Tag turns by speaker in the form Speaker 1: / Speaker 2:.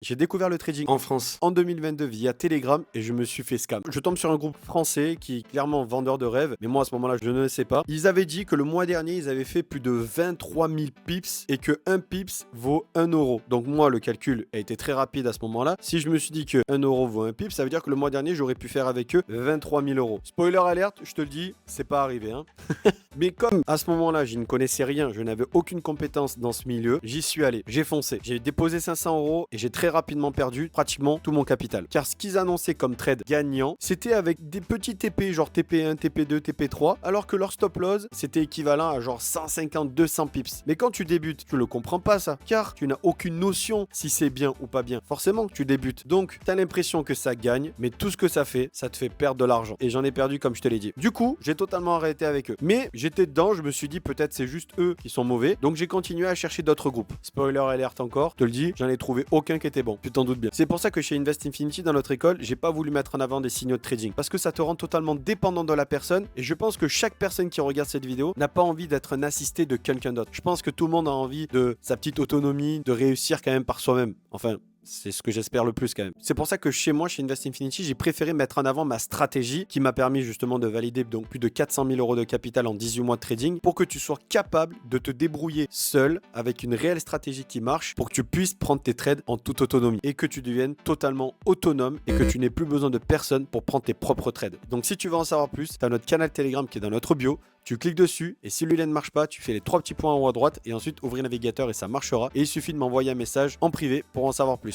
Speaker 1: J'ai découvert le trading en France en 2022 via Telegram et je me suis fait scam. Je tombe sur un groupe français qui est clairement vendeur de rêves, mais moi à ce moment-là je ne le sais pas. Ils avaient dit que le mois dernier ils avaient fait plus de 23 000 pips et que 1 pips vaut 1 euro. Donc moi le calcul a été très rapide à ce moment-là. Si je me suis dit que 1 euro vaut 1 pip, ça veut dire que le mois dernier j'aurais pu faire avec eux 23 000 euros. Spoiler alerte, je te le dis, c'est pas arrivé. Hein. Mais comme à ce moment-là je ne connaissais rien, je n'avais aucune compétence dans ce milieu, j'y suis allé, j'ai foncé. J'ai déposé 500 euros et j'ai très rapidement perdu pratiquement tout mon capital. Car ce qu'ils annonçaient comme trade gagnant, c'était avec des petits TP, genre TP1, TP2, TP3, alors que leur stop loss, c'était équivalent à genre 150, 200 pips. Mais quand tu débutes, tu le comprends pas ça, car tu n'as aucune notion si c'est bien ou pas bien. Forcément que tu débutes. Donc, tu as l'impression que ça gagne, mais tout ce que ça te fait perdre de l'argent. Et j'en ai perdu comme je te l'ai dit. Du coup, j'ai totalement arrêté avec eux. Mais j'étais dedans, je me suis dit peut-être c'est juste eux qui sont mauvais. Donc j'ai continué à chercher d'autres groupes. Spoiler alert encore, je te le dis, j'en ai trouvé aucun qui était bon. Tu t'en doutes bien. C'est pour ça que chez Invest Infinity, dans notre école, j'ai pas voulu mettre en avant des signaux de trading. Parce que ça te rend totalement dépendant de la personne. Et je pense que chaque personne qui regarde cette vidéo n'a pas envie d'être un assisté de quelqu'un d'autre. Je pense que tout le monde a envie de sa petite autonomie, de réussir quand même par soi-même. Enfin, c'est ce que j'espère le plus quand même. C'est pour ça que chez moi, chez Invest Infinity, j'ai préféré mettre en avant ma stratégie qui m'a permis justement de valider donc plus de 400 000 euros de capital en 18 mois de trading pour que tu sois capable de te débrouiller seul avec une réelle stratégie qui marche pour que tu puisses prendre tes trades en toute autonomie et que tu deviennes totalement autonome et que tu n'aies plus besoin de personne pour prendre tes propres trades. Donc si tu veux en savoir plus, tu as notre canal Telegram qui est dans notre bio. Tu cliques dessus et si celui-là ne marche pas, tu fais les 3 petits points en haut à droite et ensuite ouvrir le navigateur et ça marchera. Et il suffit de m'envoyer un message en privé pour en savoir plus.